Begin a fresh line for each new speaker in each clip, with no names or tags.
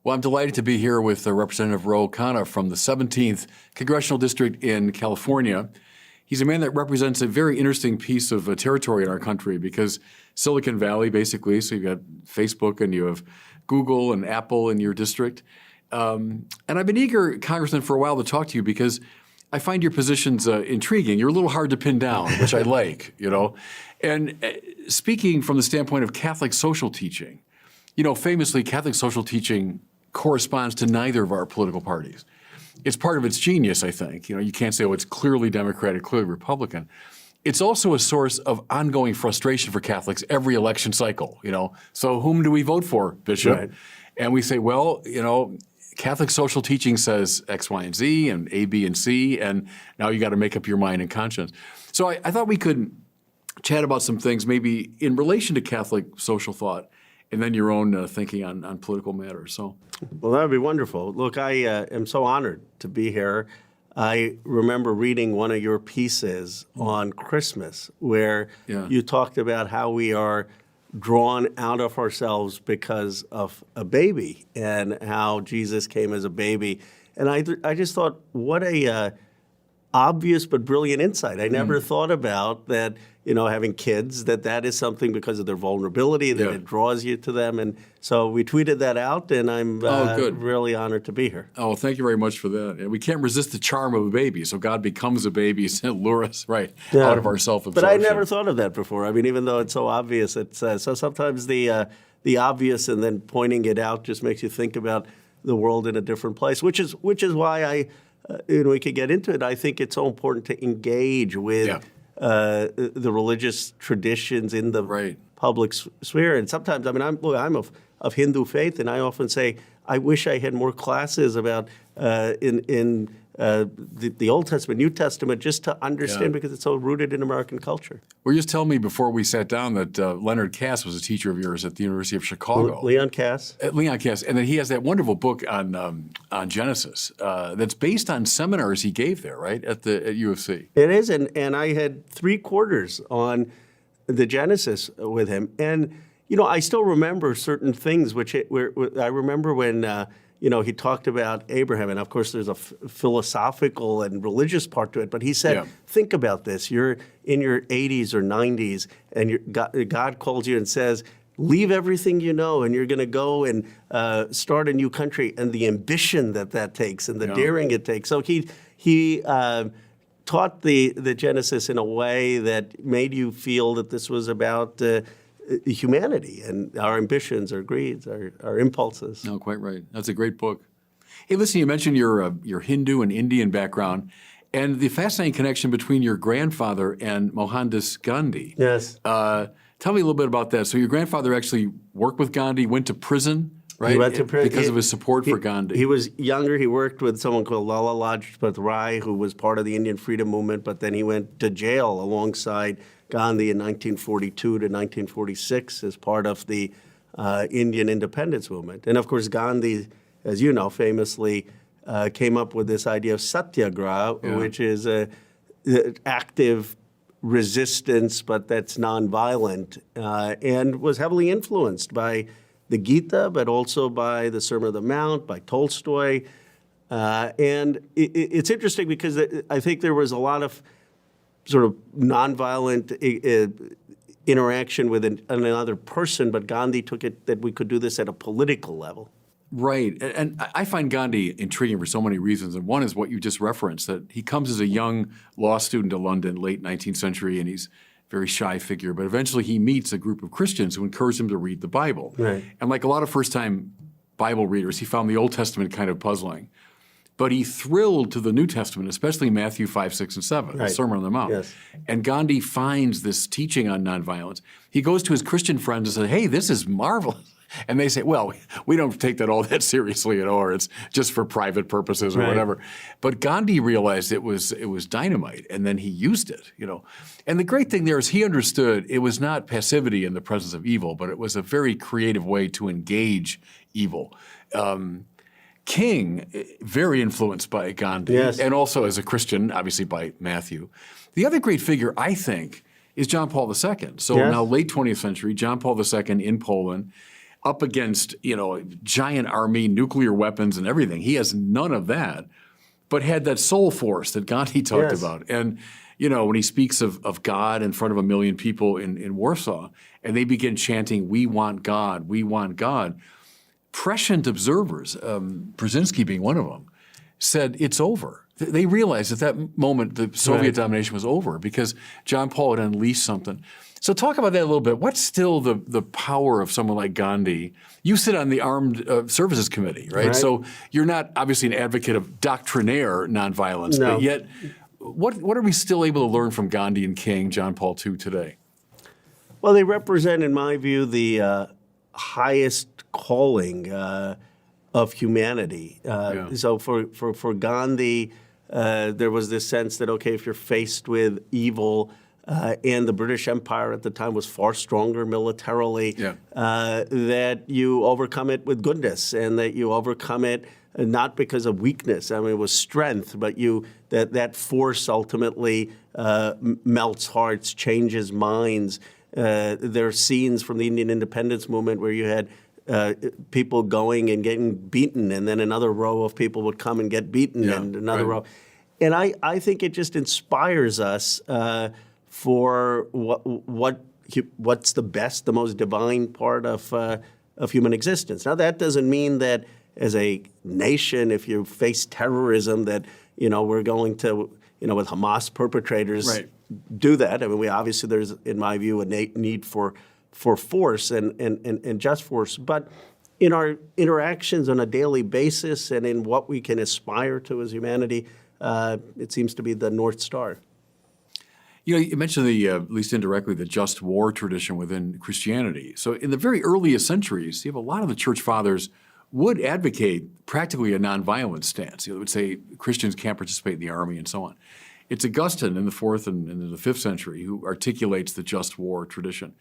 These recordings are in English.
Well, I'm delighted to be here with Representative Khanna from the 17th Congressional District in California. He's a man that represents a very interesting piece of territory in our country because Silicon Valley, basically, so you've got Facebook and you have Google and Apple in your district. And I've been eager, Congressman, for a while to talk to you because I find your positions intriguing. You're a little hard to pin down, which I like, you know. And speaking from the standpoint of Catholic social teaching, you know, famously, Catholic social teaching corresponds to neither of our political parties. It's part of its genius, I think. You know, you can't say, oh, it's clearly Democratic, clearly Republican. It's also a source of ongoing frustration for Catholics every election cycle, you know. So whom do we vote for, Bishop? Right. And we say, well, you know, Catholic social teaching says X, Y, and Z, and A, B, and C, and now you got to make up your mind and conscience. So I thought we could chat about some things maybe in relation to Catholic social thought and then your own thinking on political matters. So,
well, that would be wonderful. Look, I am so honored to be here. I remember reading one of your pieces on Christmas where you talked about how we are drawn out of ourselves because of a baby and how Jesus came as a baby. And I just thought, what a obvious but brilliant insight. I never thought about that, you know, having kids, that is something because of their vulnerability, that it draws you to them. And so we tweeted that out, and I'm really honored to be here.
Oh, thank you very much for that. And we can't resist the charm of a baby, so God becomes a baby to lure us out of our self-absorption.
But I never thought of that before. I mean, even though it's so obvious, it's so sometimes the obvious and then pointing it out just makes you think about the world in a different place, which is why we could get into it. I think it's so important to engage with the religious traditions in the public sphere. And sometimes, I mean, I'm of Hindu faith, and I often say, I wish I had more classes about in the Old Testament, New Testament, just to understand because it's so rooted in American culture.
Well, you just tell me before we sat down that Leonard Cass was a teacher of yours at the University of Chicago.
Leon Cass?
Leon Cass. And then he has that wonderful book on Genesis that's based on seminars he gave there, right, at U of C.
It is, and I had 3 quarters on the Genesis with him. And, you know, I still remember certain things, I remember when you know, he talked about Abraham, and of course there's a philosophical and religious part to it, but he said, think about this. You're in your 80s or 90s, and God calls you and says, leave everything you know, and you're going to go and start a new country, and the ambition that takes and the daring it takes. So he taught the Genesis in a way that made you feel that this was about humanity and our ambitions, our greeds, our impulses.
No, quite right. That's a great book. Hey, listen, you mentioned your Hindu and Indian background and the fascinating connection between your grandfather and Mohandas Gandhi.
Yes.
Tell me a little bit about that. So your grandfather actually worked with Gandhi, went to prison, right?
He went to prison
because of his support for Gandhi.
He was younger. He worked with someone called Lala Lajpat Rai, who was part of the Indian freedom movement, but then he went to jail alongside Gandhi in 1942 to 1946 as part of the Indian independence movement. And of course, Gandhi, as you know, famously came up with this idea of satyagraha, which is active resistance, but that's nonviolent, and was heavily influenced by the Gita, but also by the Sermon on the Mount, by Tolstoy. And it's interesting because I think there was a lot of sort of nonviolent interaction with another person, but Gandhi took it that we could do this at a political level.
Right. And I find Gandhi intriguing for so many reasons. And one is what you just referenced, that he comes as a young law student to London, late 19th century, and he's a very shy figure. But eventually he meets a group of Christians who encourage him to read the Bible.
Right.
And like a lot of first-time Bible readers, he found the Old Testament kind of puzzling. But he thrilled to the New Testament, especially Matthew 5, 6, and 7, the Sermon on the Mount.
Yes.
And Gandhi finds this teaching on nonviolence. He goes to his Christian friends and says, hey, this is marvelous. And they say, well, we don't take that all that seriously at all, or it's just for private purposes or whatever. But Gandhi realized it was dynamite, and then he used it, you know. And the great thing there is he understood it was not passivity in the presence of evil, but it was a very creative way to engage evil. King, very influenced by Gandhi, and also as a Christian, obviously by Matthew. The other great figure, I think, is John Paul II. So now late 20th century, John Paul II in Poland. up against, a giant army, nuclear weapons and everything. He has none of that, but had that soul force that Gandhi talked
Yes.
about. And, when he speaks of God in front of 1 million people in Warsaw, and they begin chanting, "We want God, we want God," prescient observers, Brzezinski being one of them, said it's over. They realized at that moment the Soviet domination was over because John Paul had unleashed something. So talk about that a little bit. What's still the power of someone like Gandhi? You sit on the Armed Services Committee, right? So you're not obviously an advocate of doctrinaire nonviolence,
No.
but yet what are we still able to learn from Gandhi and King, John Paul II today?
Well, they represent, in my view, the highest calling of humanity. So for Gandhi, there was this sense that, okay, if you're faced with evil, and the British Empire at the time was far stronger militarily, that you overcome it with goodness, and that you overcome it not because of weakness. I mean, it was strength, but that force ultimately melts hearts, changes minds. There are scenes from the Indian independence movement where you had people going and getting beaten, and then another row of people would come and get beaten, and another row. And I think it just inspires us for what's the best, the most divine part of human existence. Now, that doesn't mean that as a nation, if you face terrorism, that we're going to with Hamas perpetrators do that. I mean, there's, in my view, a need for force and just force. But in our interactions on a daily basis and in what we can aspire to as humanity, it seems to be the North Star.
You mentioned at least indirectly, the just war tradition within Christianity. So in the very earliest centuries, you have a lot of the church fathers would advocate practically a nonviolent stance. They would say Christians can't participate in the army and so on. It's Augustine in the 4th and in the 5th century who articulates the just war tradition.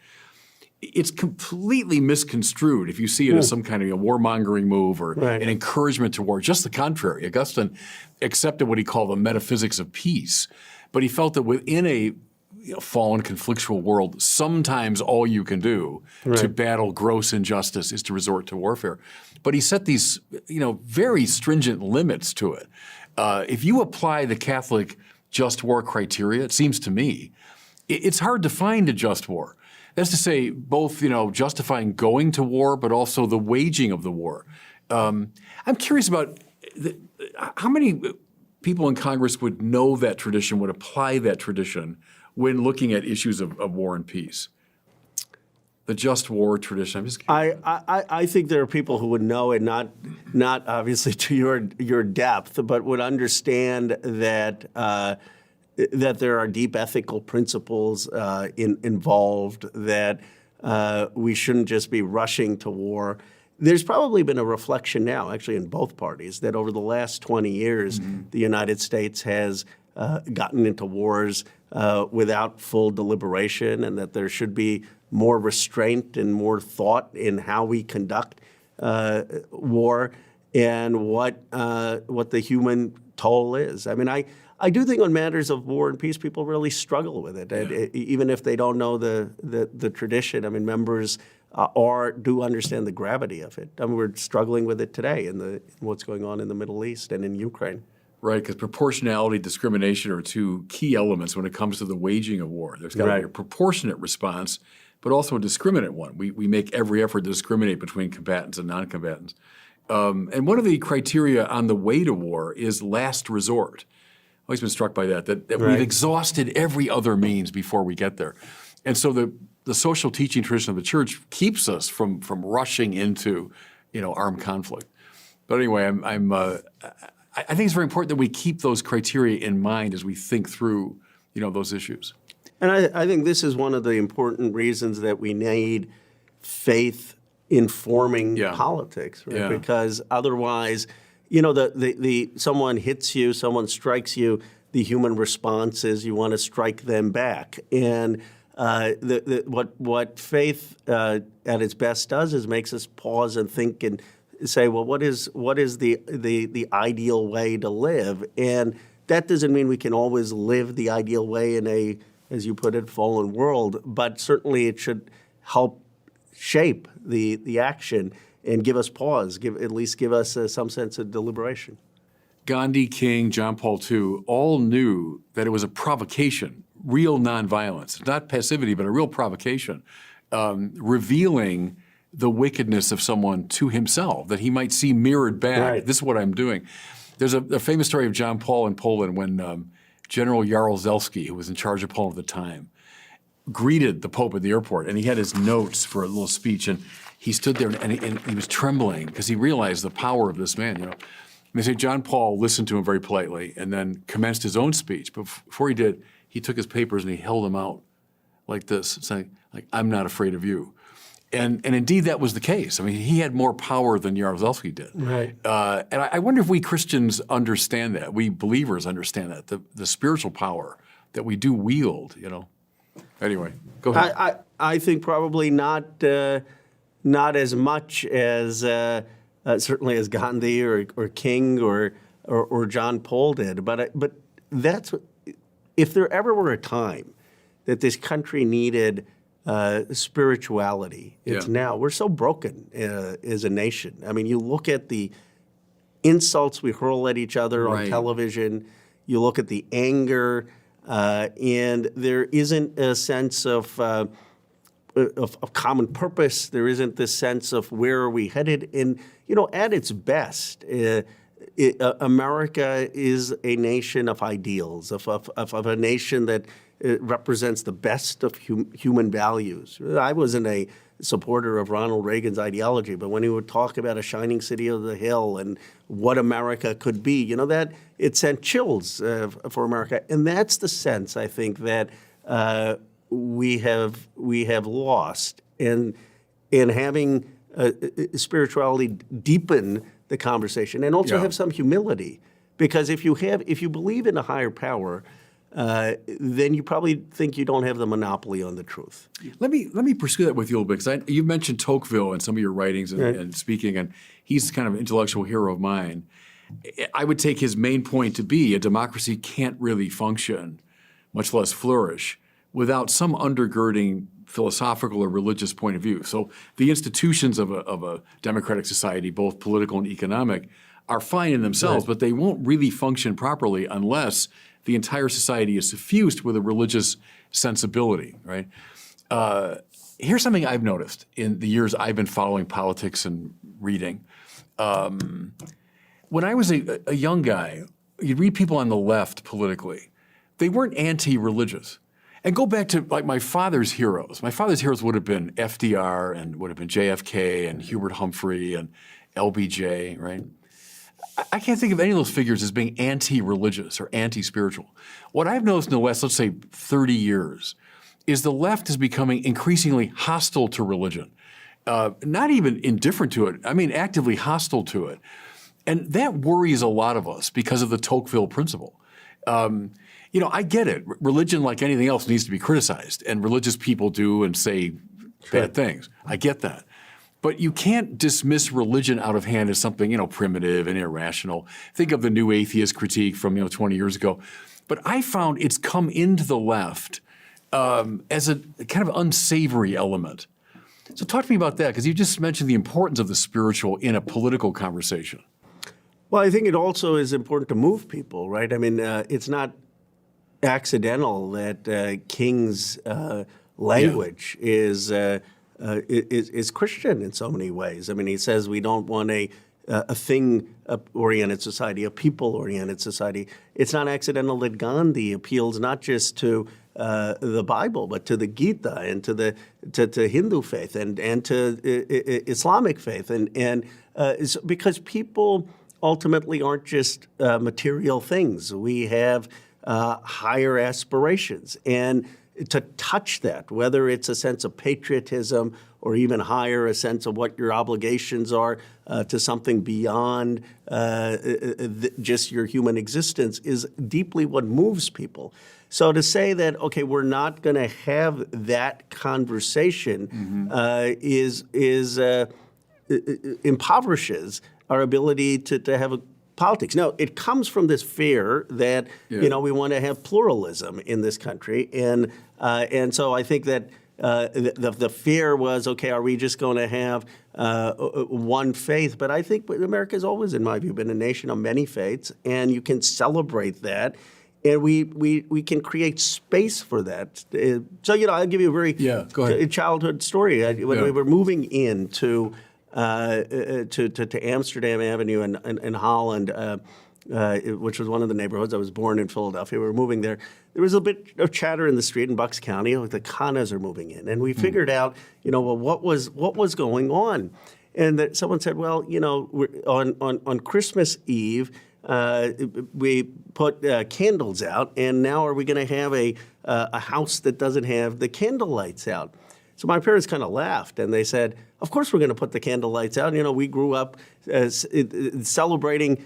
It's completely misconstrued if you see it as some kind of a warmongering move or an encouragement to war. Just the contrary. Augustine accepted what he called the metaphysics of peace, but he felt that within a fallen, conflictual world, sometimes all you can do to battle gross injustice is to resort to warfare. But he set these, very stringent limits to it. If you apply the Catholic just war criteria, it seems to me, it's hard to find a just war. That's to say, both, justifying going to war, but also the waging of the war. I'm curious about how many people in Congress would know that tradition, would apply that tradition when looking at issues of war and peace. The just war tradition. I'm just
I think there are people who would know it, not obviously to your depth, but would understand that that there are deep ethical principles involved, that we shouldn't just be rushing to war. There's probably been a reflection now, actually, in both parties, that over the last 20 years, the United States has gotten into wars without full deliberation, and that there should be more restraint and more thought in how we conduct war and what the human toll is. I mean, I do think on matters of war and peace, people really struggle with it, even if they don't know the tradition. I mean, members do understand the gravity of it. I mean, we're struggling with it today in what's going on in the Middle East and in Ukraine.
Right, because proportionality, discrimination are two key elements when it comes to the waging of war. There's got to be a proportionate response, but also a discriminate one. We make every effort to discriminate between combatants and non-combatants. And one of the criteria on the way to war is last resort. I've always been struck by that we've exhausted every other means before we get there. And so the social teaching tradition of the church keeps us from rushing into, armed conflict. But anyway, I think it's very important that we keep those criteria in mind as we think through, those issues.
And I think this is one of the important reasons that we need faith informing politics, right? Because otherwise, someone hits you, someone strikes you, the human response is you want to strike them back. And what faith at its best does is makes us pause and think and say, well, what is the ideal way to live? And that doesn't mean we can always live the ideal way in a, as you put it, fallen world, but certainly it should help shape the action and give us pause, at least give us some sense of deliberation.
Gandhi, King, John Paul II all knew that it was a provocation, real nonviolence, not passivity, but a real provocation, revealing the wickedness of someone to himself, that he might see mirrored back.
Right.
This is what I'm doing. There's a famous story of John Paul in Poland when General Jaruzelski, who was in charge of Poland at the time, greeted the Pope at the airport, and he had his notes for a little speech, and he stood there and he was trembling because he realized the power of this man, And they say John Paul listened to him very politely and then commenced his own speech. But before he did, he took his papers and he held them out like this, saying, like, I'm not afraid of you. And indeed, that was the case. I mean, he had more power than Jaruzelski did.
Right.
And I wonder if we Christians understand that, we believers understand that, the spiritual power that we do wield, Anyway, go ahead.
I think probably not as much as certainly as Gandhi or King or John Paul did. But that's if there ever were a time that this country needed spirituality, it's now. We're so broken as a nation. I mean, you look at the insults we hurl at each other on television. You look at the anger, and there isn't a sense of common purpose. There isn't this sense of where are we headed. And at its best, America is a nation of ideals, of a nation that represents the best of human values. I wasn't a supporter of Ronald Reagan's ideology, but when he would talk about a shining city of the hill and what America could be, that it sent chills for America. And that's the sense, I think, that we have lost. And having spirituality deepen the conversation and also have some humility. Because if you believe in a higher power, then you probably think you don't have the monopoly on the truth.
Let me pursue that with you a little bit, because you mentioned Tocqueville in some of your writings and speaking, and he's kind of an intellectual hero of mine. I would take his main point to be a democracy can't really function, much less flourish, without some undergirding philosophical or religious point of view. So the institutions of a democratic society, both political and economic, are fine in themselves, but they won't really function properly unless the entire society is suffused with a religious sensibility, right? Here's something I've noticed in the years I've been following politics and reading. When I was a young guy, you'd read people on the left politically. They weren't anti-religious. And go back to like my father's heroes. My father's heroes would have been FDR and would have been JFK and Hubert Humphrey and LBJ, right? I can't think of any of those figures as being anti-religious or anti-spiritual. What I've noticed in the last, let's say, 30 years is the left is becoming increasingly hostile to religion. Not even indifferent to it, I mean actively hostile to it. And that worries a lot of us because of the Tocqueville principle. I get it. Religion, like anything else, needs to be criticized, and religious people do and say bad things. I get that. But you can't dismiss religion out of hand as something, primitive and irrational. Think of the new atheist critique from, 20 years ago. But I found it's come into the left as a kind of unsavory element. So talk to me about that, because you just mentioned the importance of the spiritual in a political conversation.
Well, I think it also is important to move people, right? I mean, it's not accidental that King's language is Christian in so many ways. I mean, he says we don't want a thing-oriented society, a people-oriented society. It's not accidental that Gandhi appeals not just to the Bible, but to the Gita and to Hindu faith and to Islamic faith, and because people ultimately aren't just material things. We have higher aspirations, and to touch that, whether it's a sense of patriotism or even higher, a sense of what your obligations are to something beyond just your human existence, is deeply what moves people. So to say that, okay, we're not going to have that conversation impoverishes our ability to have a politics. Now, it comes from this fear that we want to have pluralism in this country, and so I think that the fear was, okay, are we just going to have one faith? But I think America has always, in my view, been a nation of many faiths, and you can celebrate that. And we can create space for that. So, I'll give you a very
go ahead.
childhood story. When we were moving into to Amsterdam Avenue in Holland, which was one of the neighborhoods. I was born in Philadelphia. We were moving there. There was a bit of chatter in the street in Bucks County. The Khannas are moving in, and we figured out, what was going on, and that someone said, well, on Christmas Eve. We put candles out, and now are we going to have a house that doesn't have the candle lights out? So my parents kind of laughed, and they said, of course we're going to put the candle lights out. We grew up celebrating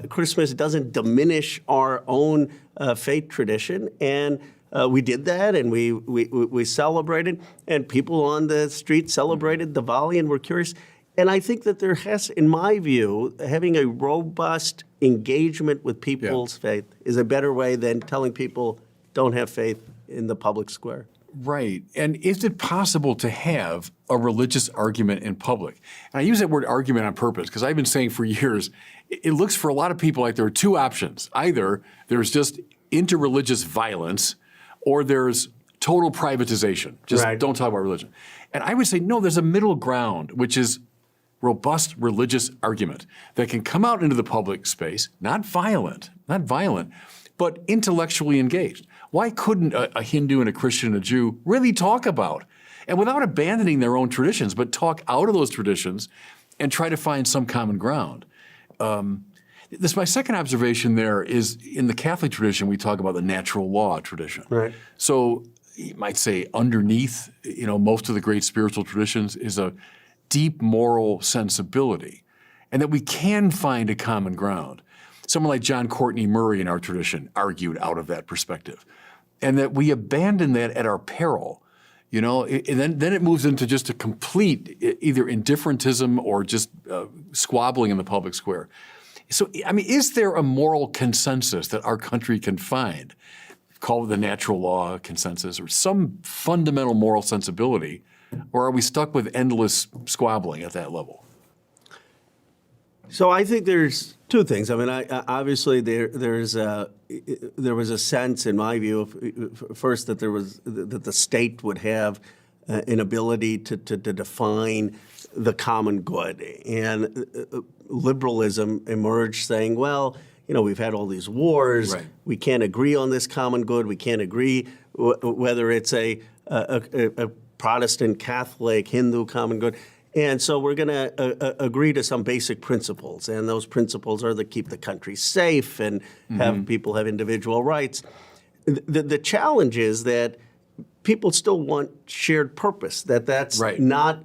Christmas doesn't diminish our own faith tradition, and we did that, and we celebrated, and people on the street celebrated Diwali and were curious. And I think that there has, in my view, having a robust engagement with people's faith is a better way than telling people don't have faith in the public square.
Right. And is it possible to have a religious argument in public? And I use that word argument on purpose because I've been saying for years, it looks for a lot of people like there are two options. Either there's just interreligious violence or there's total privatization. Just don't talk about religion. And I would say, no, there's a middle ground, which is robust religious argument that can come out into the public space, not violent, but intellectually engaged. Why couldn't a Hindu and a Christian and a Jew really talk about, and without abandoning their own traditions, but talk out of those traditions and try to find some common ground? My second observation there is in the Catholic tradition, we talk about the natural law tradition.
Right.
So you might say underneath, most of the great spiritual traditions is a deep moral sensibility, and that we can find a common ground. Someone like John Courtney Murray in our tradition argued out of that perspective, and that we abandon that at our peril. And then it moves into just a complete either indifferentism or just squabbling in the public square. So, is there a moral consensus that our country can find, call it the natural law consensus, or some fundamental moral sensibility? Or are we stuck with endless squabbling at that level?
So I think there's two things. Obviously there was a sense, in my view, first that that the state would have an ability to define the common good, and liberalism emerged saying, well, we've had all these wars. Right. We can't agree on this common good. We can't agree whether it's a Protestant, Catholic, Hindu common good. And so we're going to agree to some basic principles. And those principles are to keep the country safe and have people have individual rights. The challenge is that people still want shared purpose, that's not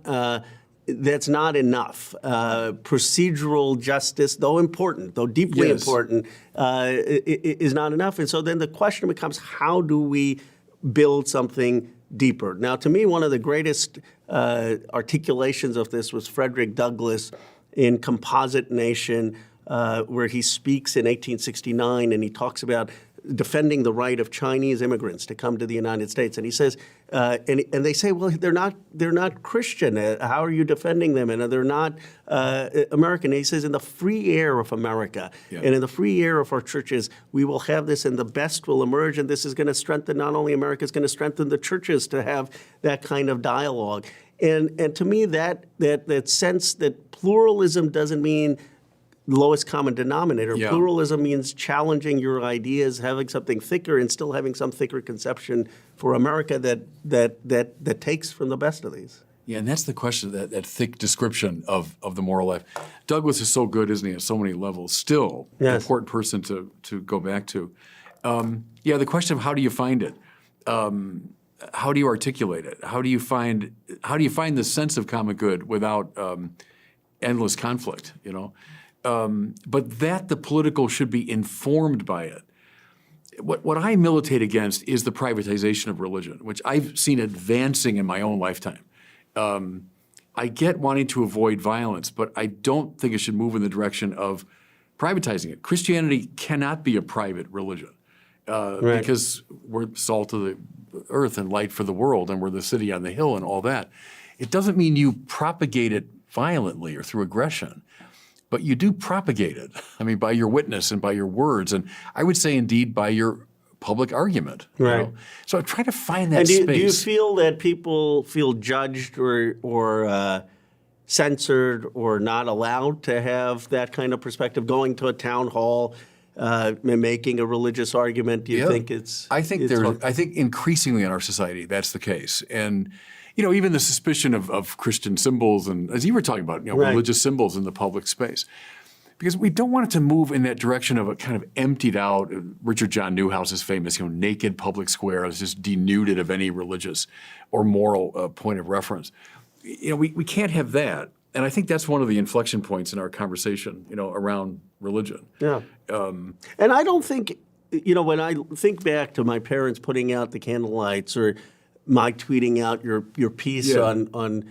enough. Procedural justice, though important, though deeply important, is not enough. And so then the question becomes, how do we build something deeper? Now, to me, one of the greatest articulations of this was Frederick Douglass in Composite Nation, where he speaks in 1869, and he talks about defending the right of Chinese immigrants to come to the United States. And he says, and they say, well, they're not Christian. How are you defending them? And they're not American. And he says, in the free air of America and in the free air of our churches, we will have this, and the best will emerge. And this is going to strengthen not only America, it's going to strengthen the churches to have that kind of dialogue. And to me, that sense that pluralism doesn't mean lowest common denominator. Yeah. Pluralism means challenging your ideas, having something thicker, and still having some thicker conception for America that takes from the best of these.
Yeah, and that's the question, that thick description of the moral life. Douglass is so good, isn't he, at so many levels? Still, an important person to go back to. The question of how do you find it? How do you articulate it? How do you find the sense of common good without endless conflict? But that the political should be informed by it. What I militate against is the privatization of religion, which I've seen advancing in my own lifetime. I get wanting to avoid violence, but I don't think it should move in the direction of privatizing it. Christianity cannot be a private religion.
Right.
because we're salt of the earth and light for the world, and we're the city on the hill and all that. It doesn't mean you propagate it violently or through aggression, but you do propagate it. I mean, by your witness and by your words, and I would say indeed by your public argument.
Right.
So I try to find that
And
space.
do you feel that people feel judged or censored or not allowed to have that kind of perspective? Going to a town hall, making a religious argument, do you think it's?
I think I think increasingly in our society that's the case, and even the suspicion of Christian symbols, and as you were talking about,
Right.
religious symbols in the public space. Because we don't want it to move in that direction of a kind of emptied out, Richard John Newhouse's famous, naked public square is just denuded of any religious or moral point of reference. We can't have that. And I think that's one of the inflection points in our conversation, around religion.
Yeah. And I don't think, when I think back to my parents putting out the candlelights or my tweeting out your piece on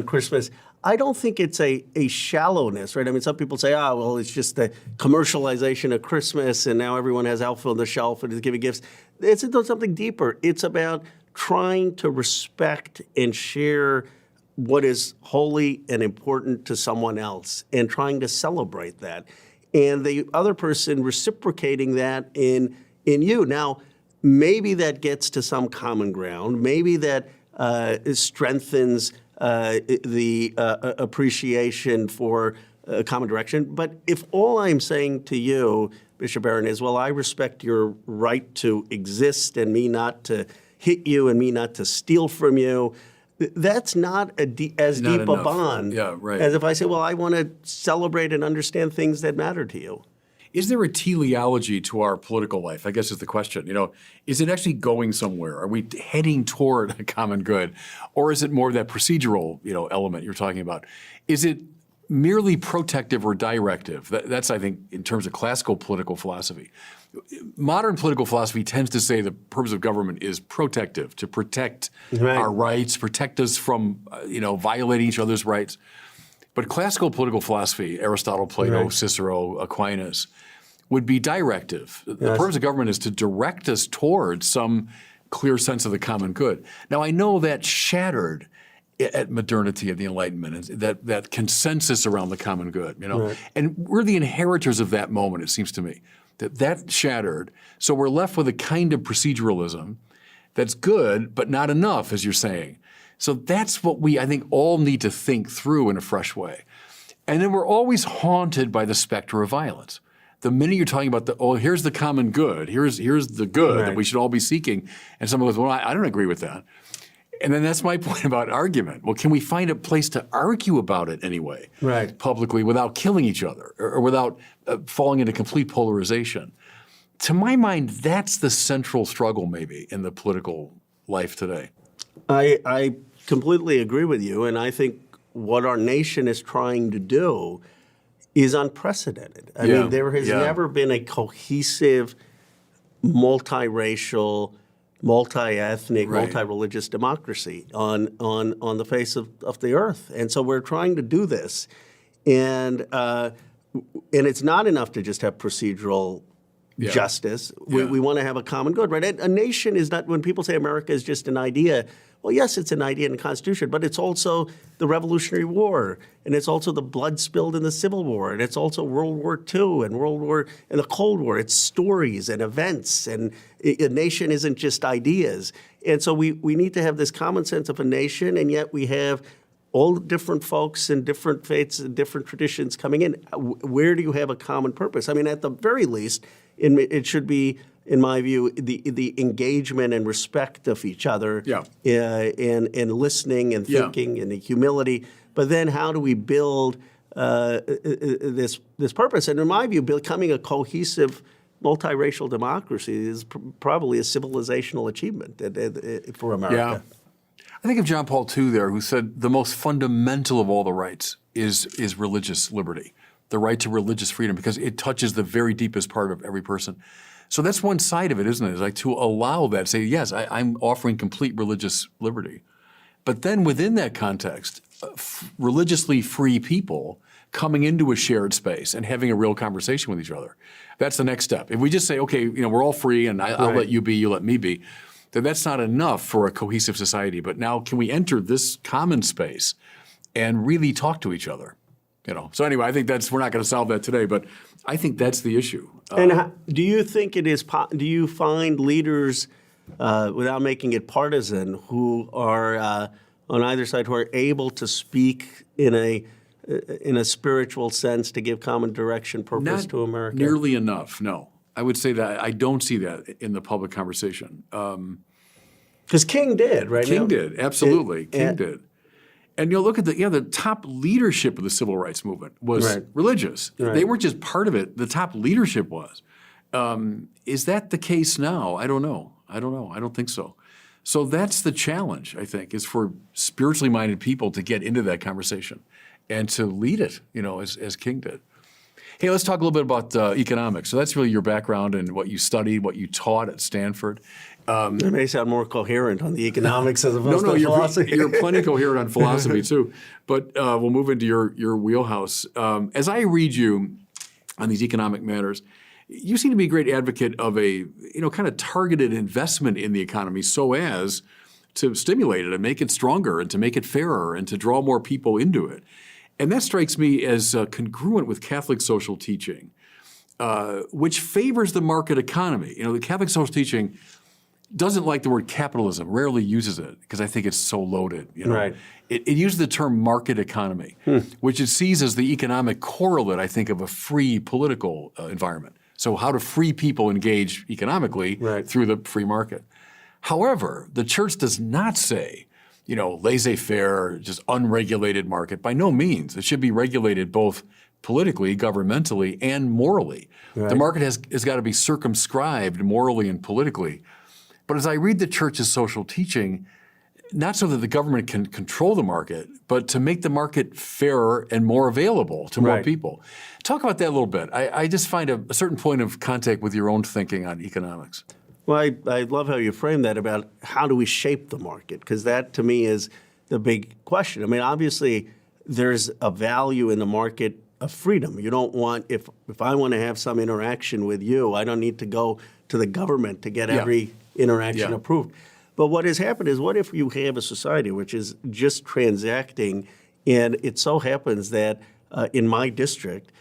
Christmas, I don't think it's a shallowness, right? I mean, some people say, well, it's just the commercialization of Christmas and now everyone has elf on the shelf and is giving gifts. It's something deeper. It's about trying to respect and share what is holy and important to someone else and trying to celebrate that. And the other person reciprocating that in you. Now, maybe that gets to some common ground. Maybe that strengthens the appreciation for a common direction. But if all I'm saying to you, Bishop Barron, is, well, I respect your right to exist and me not to hit you and me not to steal from you, that's not as
Not
deep
enough.
a bond as if I say, well, I want to celebrate and understand things that matter to you.
Is there a teleology to our political life? I guess is the question. Is it actually going somewhere? Are we heading toward a common good? Or is it more that procedural, element you're talking about? Is it merely protective or directive? That's, I think, in terms of classical political philosophy. Modern political philosophy tends to say the purpose of government is protective, to protect our rights, protect us from, violating each other's rights. But classical political philosophy, Aristotle, Plato, Cicero, Aquinas, would be directive. The purpose of government is to direct us towards some clear sense of the common good. Now, I know that shattered at modernity of the Enlightenment, that consensus around the common good, And we're the inheritors of that moment, it seems to me, that shattered. So we're left with a kind of proceduralism that's good, but not enough, as you're saying. So that's what we, I think, all need to think through in a fresh way. And then we're always haunted by the specter of violence. The minute you're talking about here's the common good, here's the good that we should all be seeking, and someone goes, well, I don't agree with that. And then that's my point about argument. Well, can we find a place to argue about it anyway, publicly, without killing each other or without falling into complete polarization? To my mind, that's the central struggle maybe in the political life today.
I completely agree with you, and I think what our nation is trying to do is unprecedented. I mean, there has never been a cohesive, multiracial, multi-ethnic, multi-religious democracy on the face of the earth. And so we're trying to do this. And it's not enough to just have procedural justice. We want to have a common good, right? A nation is not, when people say America is just an idea, well, yes, it's an idea in the Constitution, but it's also the Revolutionary War, and it's also the blood spilled in the Civil War, and it's also World War II and the Cold War. It's stories and events, and a nation isn't just ideas. And so we need to have this common sense of a nation, and yet we have all different folks and different faiths and different traditions coming in. Where do you have a common purpose? I mean, at the very least, it should be, in my view, the engagement and respect of each other, and listening and thinking and the humility. But then, how do we build this purpose? And in my view, becoming a cohesive, multiracial democracy is probably a civilizational achievement for America.
I think of John Paul II there, who said the most fundamental of all the rights is religious liberty, the right to religious freedom, because it touches the very deepest part of every person. So that's one side of it, isn't it? It's like to allow that, say, yes, I'm offering complete religious liberty. But then within that context, religiously free people coming into a shared space and having a real conversation with each other. That's the next step. If we just say, okay, we're all free and I'll let you be, you let me be, then that's not enough for a cohesive society. But now can we enter this common space and really talk to each other? So anyway, I think we're not going to solve that today, but I think that's the issue.
And do you think it is, do you find leaders, without making it partisan, who are on either side, who are able to speak in a spiritual sense to give common direction, purpose to America?
Not nearly enough, no. I would say that I don't see that in the public conversation.
Because King did, right?
King did, absolutely. King did. And look at the top leadership of the civil rights movement was religious. They weren't just part of it. The top leadership was. Is that the case now? I don't know. I don't think so. So that's the challenge, I think, is for spiritually minded people to get into that conversation and to lead it, as King did. Hey, let's talk a little bit about economics. So that's really your background and what you studied, what you taught at Stanford.
It may sound more coherent on the economics as opposed to philosophy.
You're plenty coherent on philosophy too. But we'll move into your wheelhouse. As I read you on these economic matters, you seem to be a great advocate of a kind of targeted investment in the economy so as to stimulate it and make it stronger and to make it fairer and to draw more people into it. And that strikes me as congruent with Catholic social teaching, which favors the market economy. The Catholic social teaching doesn't like the word capitalism, rarely uses it because I think it's so loaded.
Right.
It uses the term market economy, which it sees as the economic correlate, I think, of a free political environment. So how do free people engage economically through the free market? However, the church does not say, laissez-faire, just unregulated market. By no means. It should be regulated both politically, governmentally, and morally. The market has got to be circumscribed morally and politically. But as I read the church's social teaching, not so that the government can control the market, but to make the market fairer and more available to more people. Talk about that a little bit. I just find a certain point of contact with your own thinking on economics.
Well, I love how you frame that about how do we shape the market, because that to me is the big question. I mean, obviously, there's a value in the market of freedom. You don't want, if I want to have some interaction with you, I don't need to go to the government to get every interaction approved. But what has happened is, what if you have a society which is just transacting, and it so happens that in my district,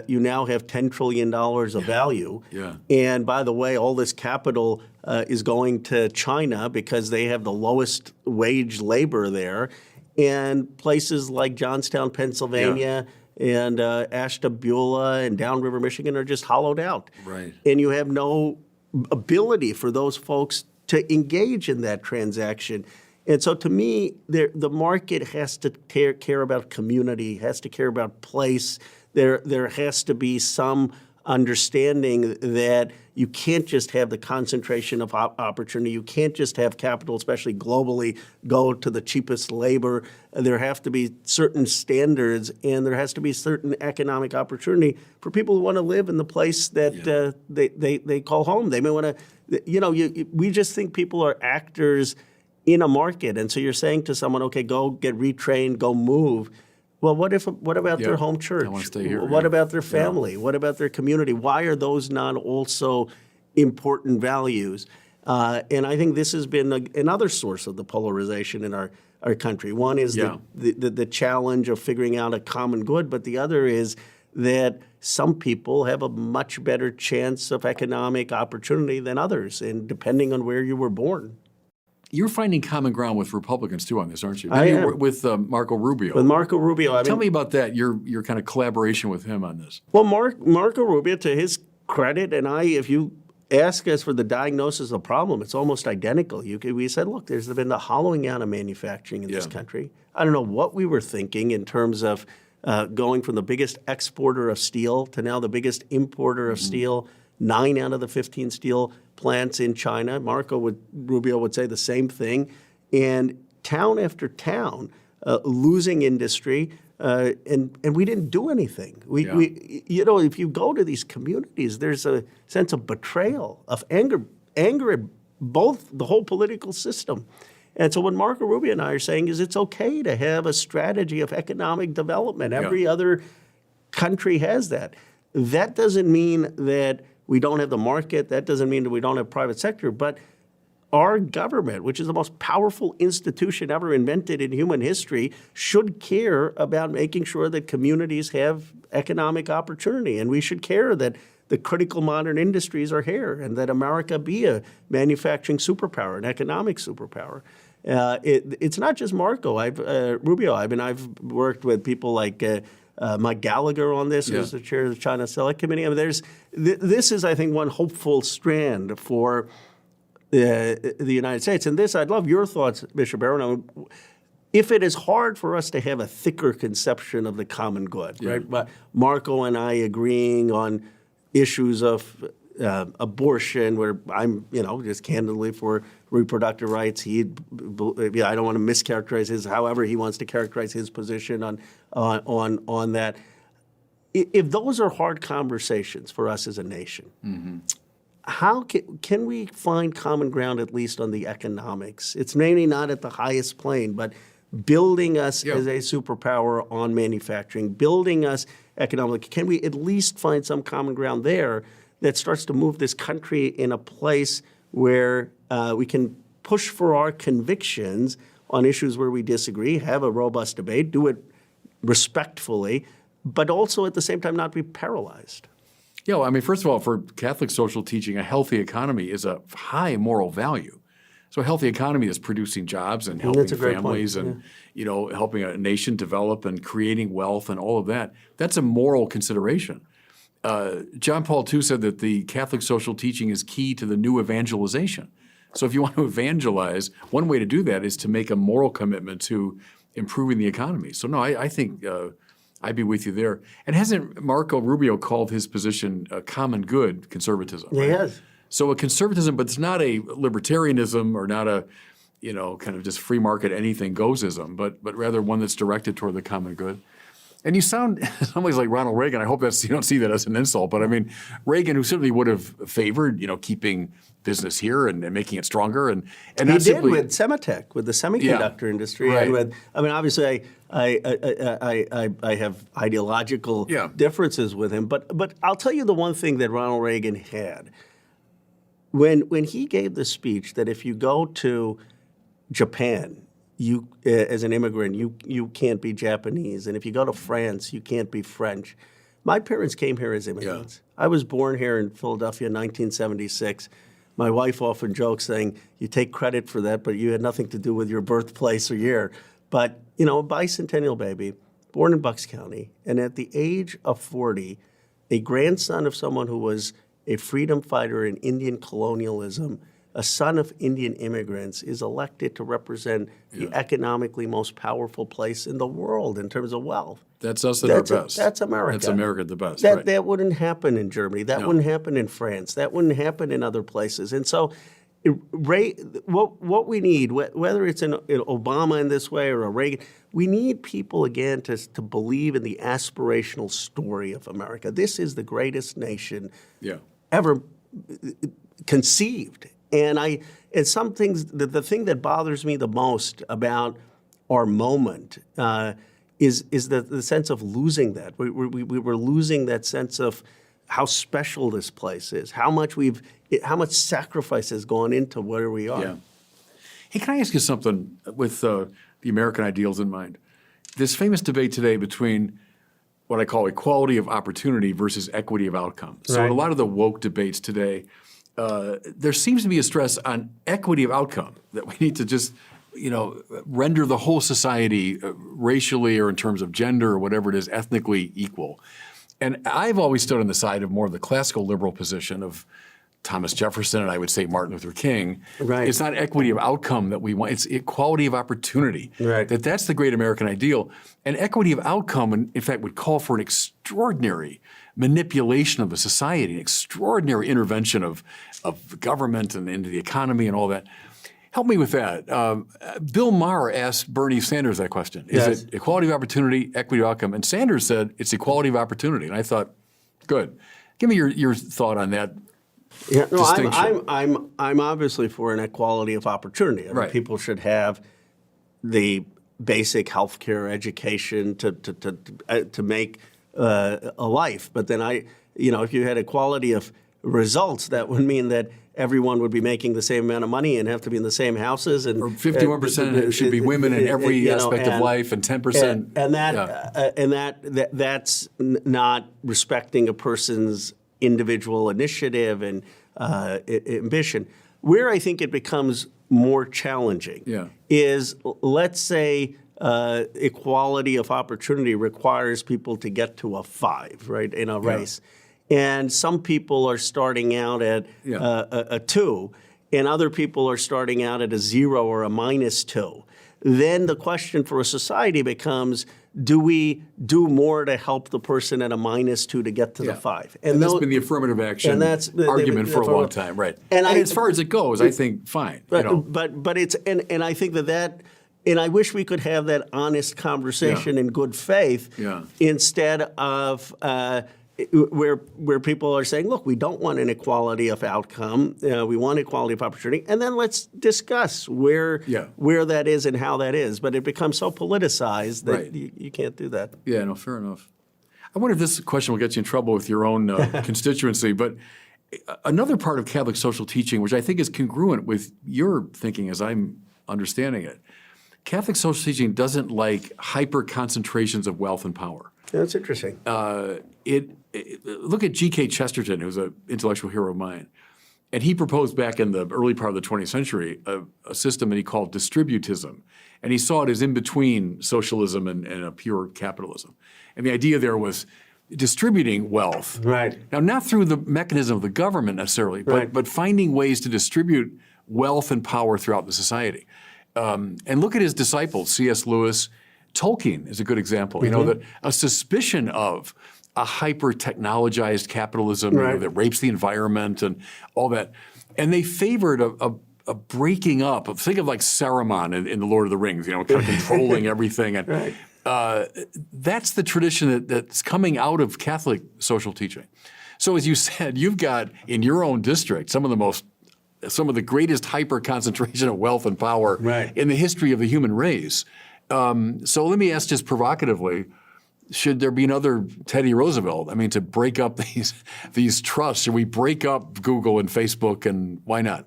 you now have $10 trillion of value. And by the way, all this capital is going to China because they have the lowest wage labor there. And places like Johnstown, Pennsylvania, and Ashtabula and Downriver, Michigan are just hollowed out. And you have no ability for those folks to engage in that transaction. And so to me, the market has to care about community, has to care about place. There has to be some understanding that you can't just have the concentration of opportunity. You can't just have capital, especially globally, go to the cheapest labor. There have to be certain standards, and there has to be certain economic opportunity for people who want to live in the place that they call home. They may want to, we just think people are actors in a market. And so you're saying to someone, okay, go get retrained, go move. Well, what about their home church?
I want to stay here.
What about their family? What about their community? Why are those not also important values? And I think this has been another source of the polarization in our country. One is the challenge of figuring out a common good, but the other is that some people have a much better chance of economic opportunity than others, and depending on where you were born.
You're finding common ground with Republicans too on this, aren't you?
I am.
With Marco Rubio.
With Marco Rubio.
Tell me about that, your kind of collaboration with him on this.
Well, Marco Rubio, to his credit, and if you ask us for the diagnosis of the problem, it's almost identical. We said, look, there's been the hollowing out of manufacturing in this country. I don't know what we were thinking in terms of going from the biggest exporter of steel to now the biggest importer of steel. 9 out of the 15 steel plants in China. Rubio would say the same thing. And town after town, losing industry, and we didn't do anything. If you go to these communities, there's a sense of betrayal, of anger at both the whole political system. And so what Marco Rubio and I are saying is it's okay to have a strategy of economic development. Every other country has that. That doesn't mean that we don't have the market. That doesn't mean that we don't have private sector. But our government, which is the most powerful institution ever invented in human history, should care about making sure that communities have economic opportunity. And we should care that the critical modern industries are here and that America be a manufacturing superpower, an economic superpower. It's not just Rubio. I've worked with people like Mike Gallagher on this, who's the chair of the China Select Committee. I mean, this is, I think, one hopeful strand for the United States. And this, I'd love your thoughts, Bishop Barron. If it is hard for us to have a thicker conception of the common good, right? But Marco and I agreeing on issues of abortion, where I'm, just candidly for reproductive rights. I don't want to mischaracterize however he wants to characterize his position on that. If those are hard conversations for us as a nation, how can we find common ground at least on the economics? It's maybe not at the highest plane, but building us as a superpower on manufacturing, building us economically. Can we at least find some common ground there that starts to move this country in a place where we can push for our convictions on issues where we disagree, have a robust debate, do it respectfully, but also at the same time not be paralyzed?
Yeah, well, I mean, first of all, for Catholic social teaching, a healthy economy is a high moral value. So a healthy economy is producing jobs and helping families and helping a nation develop and creating wealth and all of that. That's a moral consideration. John Paul II said that the Catholic social teaching is key to the new evangelization. So if you want to evangelize, one way to do that is to make a moral commitment to improving the economy. So no, I think I'd be with you there. And hasn't Marco Rubio called his position a common good conservatism? Right?
He has.
So a conservatism, but it's not a libertarianism or not a, kind of just free market anything goesism, but rather one that's directed toward the common good. And you sound in some ways like Ronald Reagan. I hope you don't see that as an insult, but I mean, Reagan, who certainly would have favored, keeping business here and making it stronger, and
he
not
did
simply
with Semitech, with the semiconductor industry,
right.
and obviously, I have ideological differences with him, but I'll tell you the one thing that Ronald Reagan had when he gave the speech that if you go to Japan, you as an immigrant, you can't be Japanese, and if you go to France, you can't be French. My parents came here as immigrants. I was born here in Philadelphia in 1976. My wife often jokes saying, you take credit for that, but you had nothing to do with your birthplace or year. But, a bicentennial baby, born in Bucks County, and at the age of 40, a grandson of someone who was a freedom fighter in Indian colonialism, a son of Indian immigrants, is elected to represent the economically most powerful place in the world in terms of wealth.
That's us at our best.
That's America.
That's America at the best.
That wouldn't happen in Germany. That wouldn't happen in France. That wouldn't happen in other places. And so what we need, whether it's an Obama in this way or a Reagan, we need people, again, to believe in the aspirational story of America. This is the greatest nation ever conceived. And some things, the thing that bothers me the most about our moment is the sense of losing that. We were losing that sense of how special this place is, how much sacrifice has gone into where we are.
Yeah. Hey, can I ask you something with the American ideals in mind? This famous debate today between what I call equality of opportunity versus equity of outcome. So in a lot of the woke debates today, there seems to be a stress on equity of outcome, that we need to just, render the whole society racially or in terms of gender or whatever it is, ethnically equal. And I've always stood on the side of more of the classical liberal position of Thomas Jefferson and I would say Martin Luther King.
Right.
It's not equity of outcome that we want, it's equality of opportunity.
Right.
That's the great American ideal. And equity of outcome, in fact, would call for an extraordinary manipulation of the society, an extraordinary intervention of government and into the economy and all that. Help me with that. Bill Maher asked Bernie Sanders that question. Is it equality of opportunity, equity of outcome? And Sanders said it's equality of opportunity. And I thought, good. Give me your thought on that.
Yeah, no, I'm obviously for an equality of opportunity. I mean, people should have the basic health care, education to make a life. But then if you had equality of results, that would mean that everyone would be making the same amount of money and have to be in the same houses. And
or 51% should be women in every aspect of life, and 10%.
That's not respecting a person's individual initiative and ambition. Where I think it becomes more challenging is, let's say, equality of opportunity requires people to get to a 5, right, in a race. And some people are starting out at a 2, and other people are starting out at a 0 or a -2. Then the question for a society becomes, do we do more to help the person at a -2 to get to the 5?
And that's been the affirmative action argument for a long time, right? And as far as it goes, I think fine.
But it's and I think that. And I wish we could have that honest conversation in good faith instead of where people are saying, look, we don't want inequality of outcome. We want equality of opportunity. And then let's discuss where that is and how that is. But it becomes so politicized that you can't do that.
Yeah, no, fair enough. I wonder if this question will get you in trouble with your own constituency. But another part of Catholic social teaching, which I think is congruent with your thinking as I'm understanding it, Catholic social teaching doesn't like hyper concentrations of wealth and power.
Yeah, that's interesting.
Look at G.K. Chesterton, who's an intellectual hero of mine. And he proposed back in the early part of the 20th century a system that he called distributism. And he saw it as in between socialism and a pure capitalism. And the idea there was distributing wealth.
Right.
Now, not through the mechanism of the government necessarily, but finding ways to distribute wealth and power throughout the society. And look at his disciples, C.S. Lewis. Tolkien is a good example. You know, that a suspicion of a hyper-technologized capitalism that rapes the environment and all that. And they favored a breaking up of, think of like Saruman in The Lord of the Rings, kind of controlling everything. And that's the tradition that's coming out of Catholic social teaching. So as you said, you've got in your own district some of the greatest hyper-concentration of wealth and power in the history of the human race. So let me ask just provocatively, should there be another Teddy Roosevelt? I mean, to break up these trusts, should we break up Google and Facebook, and why not?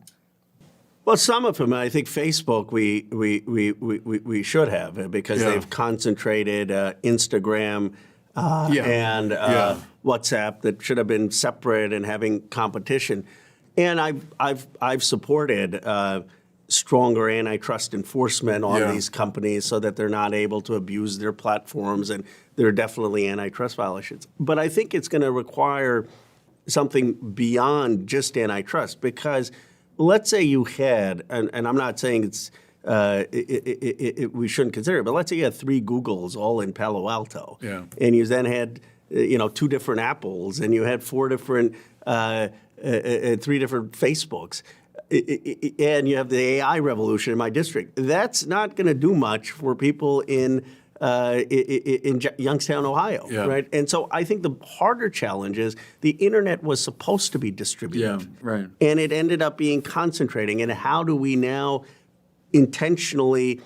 Well, some of them, I think Facebook we should have, because they've concentrated Instagram and WhatsApp that should have been separate and having competition. And I've supported stronger antitrust enforcement on these companies so that they're not able to abuse their platforms, and there are definitely antitrust violations. But I think it's going to require something beyond just antitrust, because let's say you had, and I'm not saying it's we shouldn't consider it, but let's say you had 3 Googles all in Palo Alto, and you then had 2 different Apples, and you had 4 different 3 different Facebooks. And you have the AI revolution in my district. That's not going to do much for people in Youngstown, Ohio, right? And so I think the harder challenge is the internet was supposed to be distributed, and it ended up being concentrating. And how do we now intentionally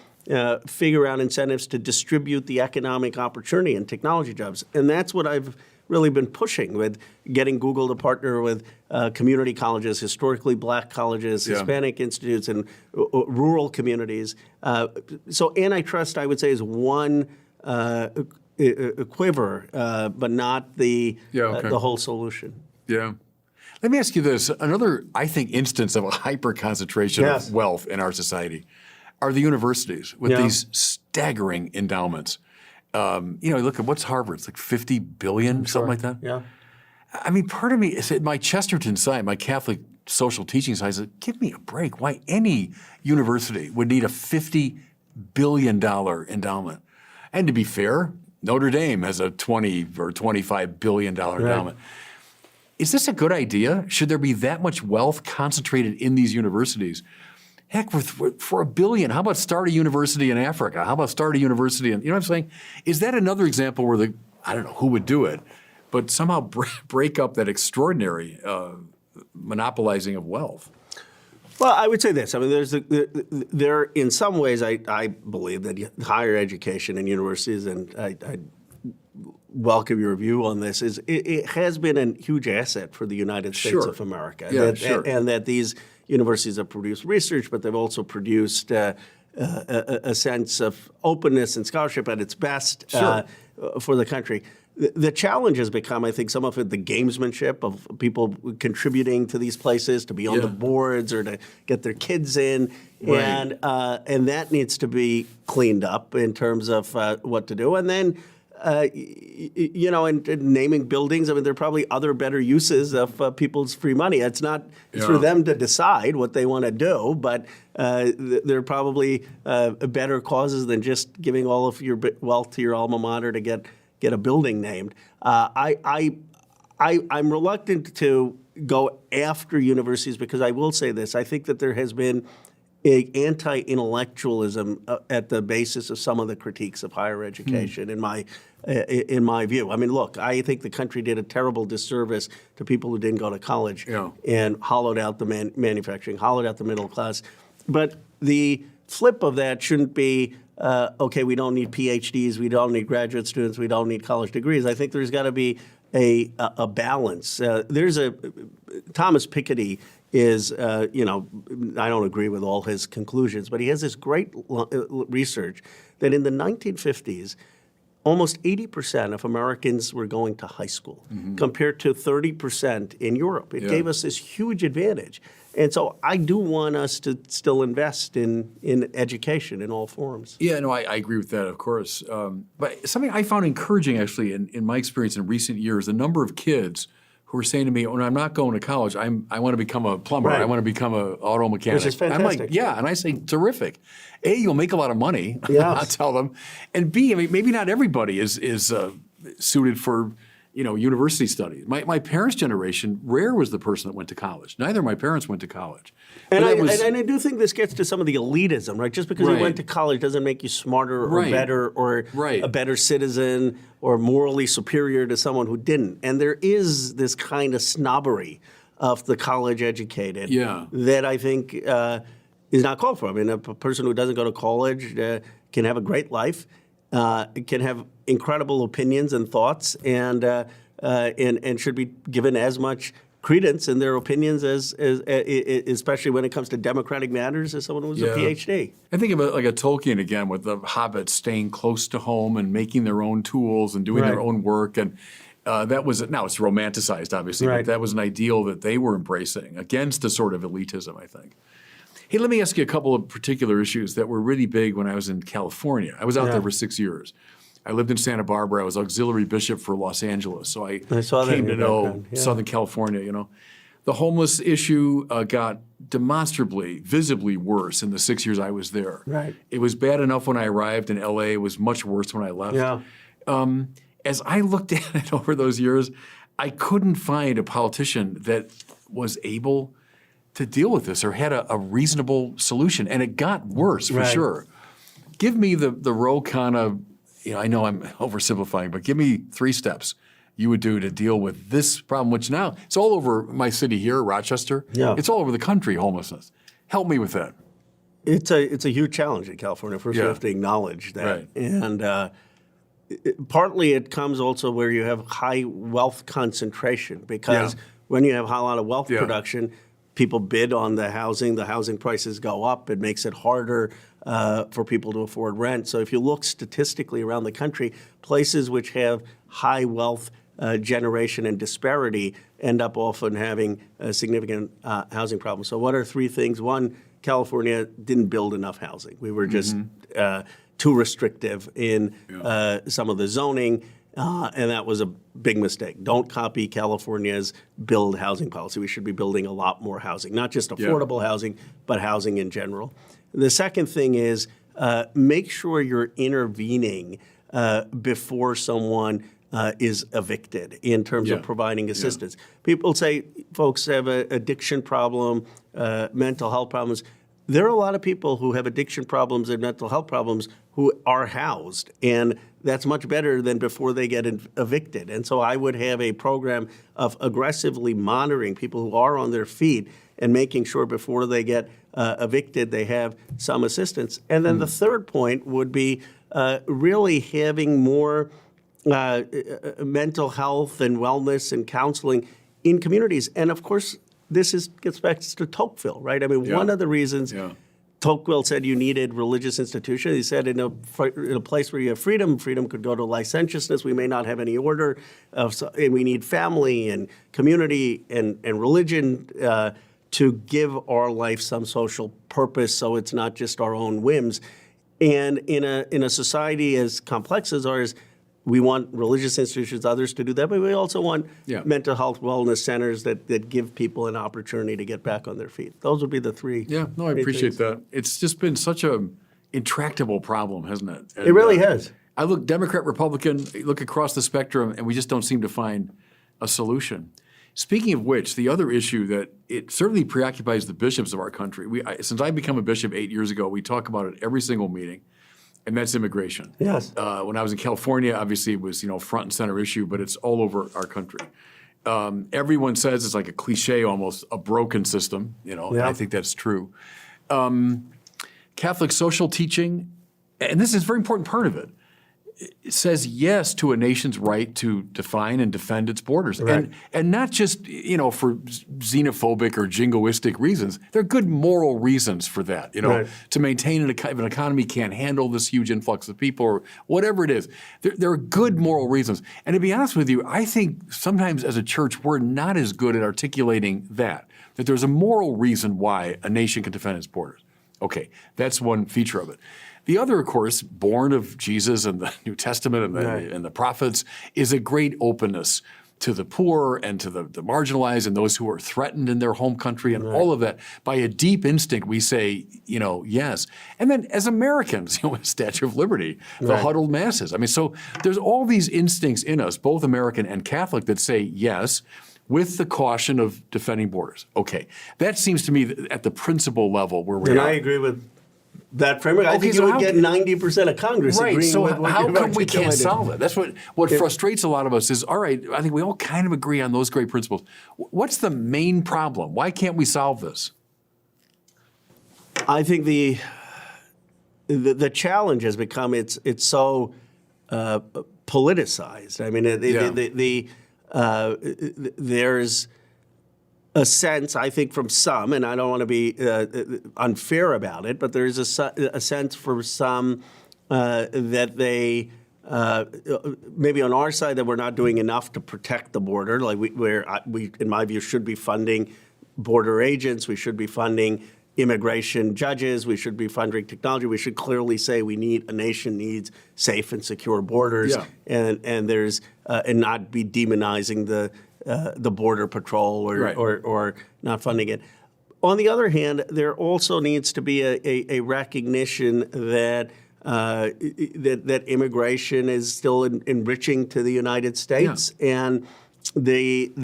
figure out incentives to distribute the economic opportunity and technology jobs? And that's what I've really been pushing, with getting Google to partner with community colleges, historically black colleges, Hispanic institutes, and rural communities. So antitrust, I would say, is one quiver, but not the whole solution.
Yeah. Let me ask you this. Another, I think, instance of a hyper-concentration of wealth in our society are the universities with these staggering endowments. Look at what's Harvard? It's like $50 billion, something like that.
Yeah.
I mean, part of me is at my Chesterton side, my Catholic social teaching side, said, give me a break. Why any university would need a $50 billion endowment? And to be fair, Notre Dame has a $20 or $25 billion endowment. Is this a good idea? Should there be that much wealth concentrated in these universities? Heck, for $1 billion, how about start a university in Africa? How about start a university in, you know what I'm saying? Is that another example where I don't know who would do it, but somehow break up that extraordinary monopolizing of wealth?
Well, I would say this. I mean, there in some ways, I believe that higher education and universities, and I welcome your view on this, is it has been a huge asset for the United States
Sure.
of America.
Yeah, sure.
And that these universities have produced research, but they've also produced a sense of openness and scholarship at its best for the country. The challenge has become, I think, some of it the gamesmanship of people contributing to these places to be on the boards or to get their kids in, and that needs to be cleaned up in terms of what to do. And then, and naming buildings, I mean, there are probably other better uses of people's free money. It's for them to decide what they want to do, but there are probably better causes than just giving all of your wealth to your alma mater to get a building named. I'm reluctant to go after universities because I will say this. I think that there has been anti-intellectualism at the basis of some of the critiques of higher education, in my view. I mean, look, I think the country did a terrible disservice to people who didn't go to college and hollowed out the manufacturing, hollowed out the middle class. But the flip of that shouldn't be, okay, we don't need PhDs, we don't need graduate students, we don't need college degrees. I think there's got to be a balance. Thomas Piketty is, I don't agree with all his conclusions, but he has this great research that in the 1950s, almost 80% of Americans were going to high school compared to 30% in Europe. It gave us this huge advantage. And so I do want us to still invest in education in all forms.
Yeah, no, I agree with that, of course. But something I found encouraging, actually, in my experience in recent years, the number of kids who are saying to me, when I'm not going to college, I want to become a plumber.
Right.
I want to become an auto mechanic.
Which is fantastic.
I'm like, yeah, and I say, terrific. A, you'll make a lot of money,
Yes.
I'll tell them. And B, I mean, maybe not everybody is suited for university studies. My parents' generation, rare was the person that went to college. Neither of my parents went to college.
And I do think this gets to some of the elitism, right? Just because you went to college doesn't make you smarter or better or a better citizen or morally superior to someone who didn't. And there is this kind of snobbery of the college educated that I think is not called for. I mean, a person who doesn't go to college can have a great life, can have incredible opinions and thoughts, and should be given as much credence in their opinions as especially when it comes to democratic matters, as someone who's a PhD.
I think about like a Tolkien again, with the hobbits staying close to home and making their own tools and doing their own work, and that was now it's romanticized, obviously, but that was an ideal that they were embracing against a sort of elitism, I think. Hey, let me ask you a couple of particular issues that were really big when I was in California. I was out there for 6 years. I lived in Santa Barbara. I was auxiliary bishop for Los Angeles, so I came to know Southern California. The homeless issue got demonstrably, visibly worse in the 6 years I was there.
Right.
It was bad enough when I arrived in L.A. It was much worse when I left. Yeah. As I looked at it over those years, I couldn't find a politician that was able to deal with this or had a reasonable solution, and it got worse for sure. Give me the Ro Khanna, I know I'm oversimplifying, but give me 3 steps you would do to deal with this problem, which now it's all over my city here, Rochester. Yeah. It's all over the country, homelessness. Help me with that.
It's a huge challenge in California. First, you have to acknowledge that.
Right.
And partly it comes also where you have high wealth concentration, because when you have a lot of wealth production, people bid on the housing prices go up, it makes it harder for people to afford rent. So if you look statistically around the country, places which have high wealth generation and disparity end up often having significant housing problems. So what are 3 things? One, California didn't build enough housing. We were just too restrictive in some of the zoning. And that was a big mistake. Don't copy California's build housing policy. We should be building a lot more housing, not just affordable housing, but housing in general. The second thing is make sure you're intervening before someone is evicted in terms of providing assistance. People say folks have an addiction problem, mental health problems. There are a lot of people who have addiction problems and mental health problems who are housed, and that's much better than before they get evicted. And so I would have a program of aggressively monitoring people who are on their feet and making sure before they get evicted they have some assistance. And then the third point would be really having more mental health and wellness and counseling in communities. And of course, gets back to Tocqueville, right? I mean, one of the reasons Tocqueville said you needed religious institutions. He said in a place where you have freedom, freedom could go to licentiousness. We may not have any order, and we need family and community and religion to give our life some social purpose, so it's not just our own whims. And in a society as complex as ours, we want religious institutions, others to do that, but we also want mental health wellness centers that give people an opportunity to get back on their feet. Those would be the three.
Yeah, no, I appreciate that. It's just been such a intractable problem, hasn't it? And,
it really has.
I look Democrat, Republican, look across the spectrum, and we just don't seem to find a solution. Speaking of which, the other issue that it certainly preoccupies the bishops of our country. Since I became a bishop 8 years ago, we talk about it every single meeting. And that's immigration.
Yes.
When I was in California, obviously it was front and center issue, but it's all over our country. Everyone says it's like a cliche, almost a broken system. And I think that's true. Catholic social teaching, and this is a very important part of it. It says yes to a nation's right to define and defend its borders, and not just for xenophobic or jingoistic reasons. There are good moral reasons for that. To maintain if an economy can't handle this huge influx of people or whatever it is. There are good moral reasons. And to be honest with you, I think sometimes as a church we're not as good at articulating that there's a moral reason why a nation can defend its borders. Okay, that's one feature of it. The other, of course, born of Jesus and the New Testament and the prophets, is a great openness to the poor and to the marginalized and those who are threatened in their home country and all of that. By a deep instinct, we say, yes. And then as Americans, Statue of Liberty, the huddled masses. I mean, so there's all these instincts in us, both American and Catholic, that say yes, with the caution of defending borders. Okay, that seems to me at the principle level where we are.
And I agree with that framework. I think you would get 90% of Congress agreeing with what
how
you're
come we can't
articulating.
solve it? That's what frustrates a lot of us is, all right, I think we all kind of agree on those great principles. What's the main problem? Why can't we solve this?
I think the challenge has become it's so politicized. I mean, there's a sense, I think, from some, and I don't want to be unfair about it, but there's a sense for some that they maybe on our side that we're not doing enough to protect the border. Like we, in my view, should be funding border agents. We should be funding immigration judges. We should be funding technology. We should clearly say a nation needs safe and secure borders, and there's and not be demonizing the border patrol or not funding it. On the other hand, there also needs to be a recognition that that immigration is still enriching to the United States, and and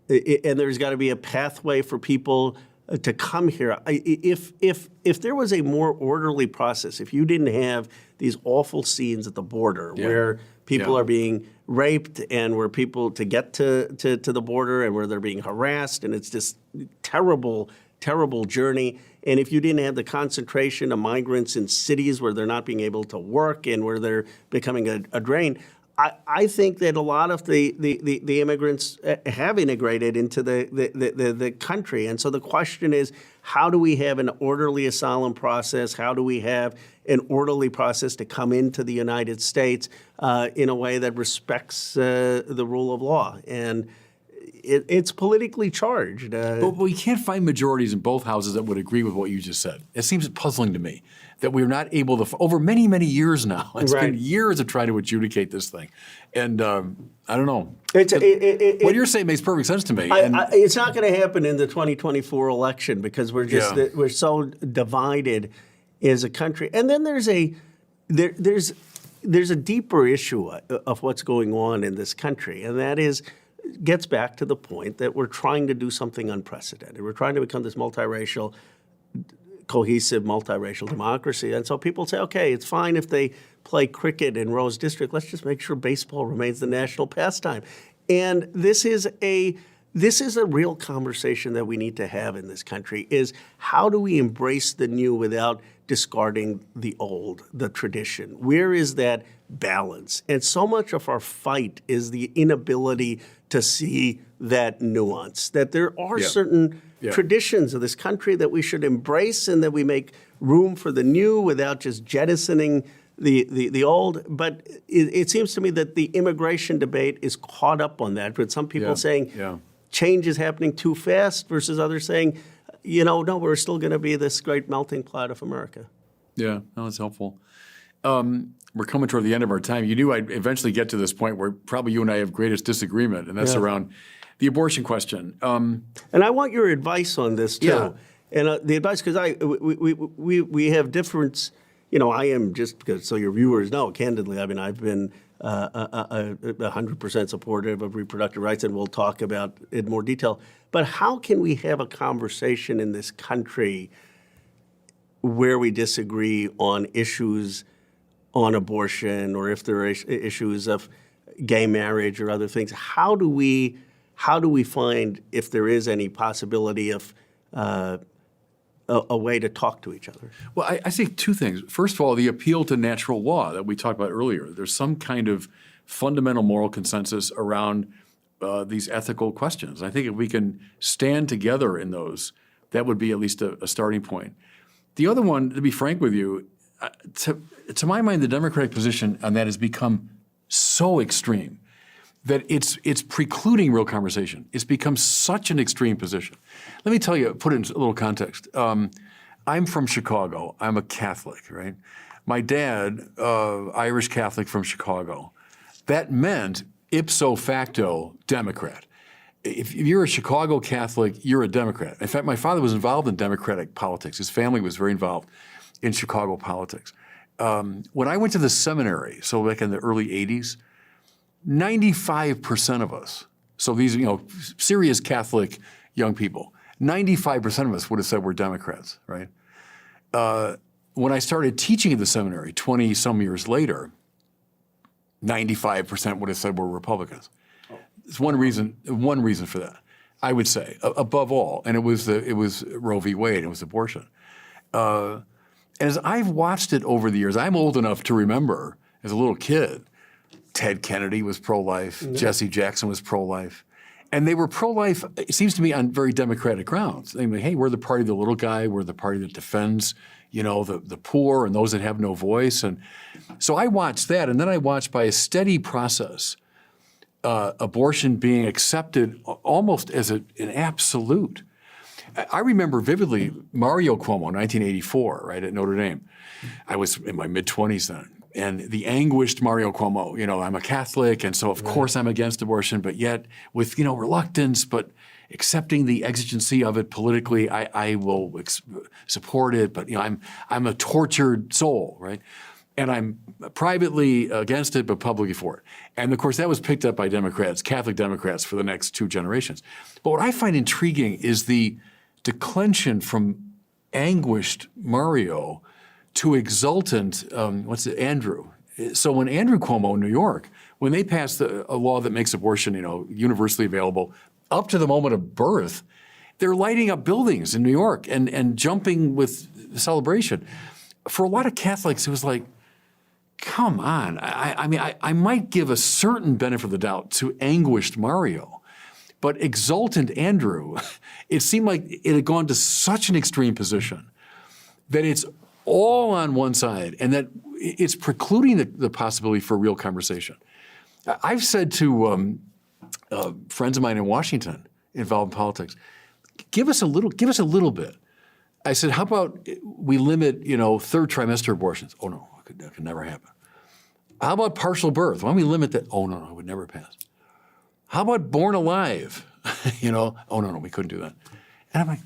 there's got to be a pathway for people to come here. If there was a more orderly process, if you didn't have these awful scenes at the border where people are being raped and where people to get to the border and where they're being harassed, and it's this terrible, terrible journey. And if you didn't have the concentration of migrants in cities where they're not being able to work and where they're becoming a drain, I think that a lot of the immigrants have integrated into the country. And so the question is, how do we have an orderly asylum process? How do we have an orderly process to come into the United States in a way that respects the rule of law? And it's politically charged.
But we can't find majorities in both houses that would agree with what you just said. It seems puzzling to me that we're not able to, over many, many years now, it's been years of trying to adjudicate this thing. And I don't know. What you're saying makes perfect sense to me.
It's not going to happen in the 2024 election because we're so divided as a country. And then there's a deeper issue of what's going on in this country, and that gets back to the point that we're trying to do something unprecedented. We're trying to become this multiracial, cohesive, multiracial democracy. And so people say, okay, it's fine if they play cricket in Rose District. Let's just make sure baseball remains the national pastime. And this is a real conversation that we need to have in this country, is how do we embrace the new without discarding the old, the tradition? Where is that balance. And so much of our fight is the inability to see that nuance, that there are certain traditions of this country that we should embrace and that we make room for the new without just jettisoning the old. But it seems to me that the immigration debate is caught up on that. But some people saying change is happening too fast versus others saying, no, we're still going to be this great melting pot of America.
Yeah, no, that's helpful. We're coming toward the end of our time. You knew I'd eventually get to this point where probably you and I have greatest disagreement, and that's around the abortion question.
And I want your advice on this too.
Yeah.
And the advice, because we have difference. I am, just because so your viewers know, candidly, I mean, I've been 100% supportive of reproductive rights, and we'll talk about it in more detail. But how can we have a conversation in this country where we disagree on issues on abortion, or if there are issues of gay marriage or other things? How do we find, if there is any possibility of a way to talk to each other?
Well, I see two things. First of all, the appeal to natural law that we talked about earlier. There's some kind of fundamental moral consensus around these ethical questions. I think if we can stand together in those, that would be at least a starting point. The other one, to be frank with you, to my mind, the Democratic position on that has become so extreme that it's precluding real conversation. It's become such an extreme position. Let me tell you, put it in a little context. I'm from Chicago. I'm a Catholic, right? My dad, Irish Catholic from Chicago. That meant ipso facto Democrat. If you're a Chicago Catholic, you're a Democrat. In fact, my father was involved in Democratic politics. His family was very involved in Chicago politics. When I went to the seminary, so back in the early 80s, 95% of us, so these, serious Catholic young people, 95% of us would have said we're Democrats, right? When I started teaching at the seminary 20-some years later, 95% would have said we're Republicans. It's one reason for that, I would say, above all, and it was Roe v. Wade, it was abortion. As I've watched it over the years, I'm old enough to remember as a little kid, Ted Kennedy was pro-life, Jesse Jackson was pro-life. And they were pro-life, it seems to me, on very democratic grounds. They mean, hey, we're the party of the little guy, we're the party that defends, the poor and those that have no voice. And so I watched that, and then I watched by a steady process abortion being accepted almost as an absolute. I remember vividly Mario Cuomo, 1984, right, at Notre Dame. I was in my mid-20s then. And the anguished Mario Cuomo, I'm a Catholic, and so of course I'm against abortion, but yet with, reluctance, but accepting the exigency of it politically, I will support it, but I'm a tortured soul, right? And I'm privately against it, but publicly for it. And of course that was picked up by Democrats, Catholic Democrats, for the next two generations. But what I find intriguing is the declension from anguished Mario to exultant, Andrew. So when Andrew Cuomo in New York, when they passed a law that makes abortion, universally available up to the moment of birth, they're lighting up buildings in New York and jumping with celebration. For a lot of Catholics, it was like, come on. I might give a certain benefit of the doubt to anguished Mario, but exultant Andrew, it seemed like it had gone to such an extreme position that it's all on one side, and that it's precluding the possibility for real conversation. I've said to friends of mine in Washington involved in politics, give us a little bit. I said, how about we limit, third trimester abortions? Oh no, that could never happen. How about partial birth? Why don't we limit that? Oh no, it would never pass. How about born alive? Oh no, we couldn't do that. And I'm like,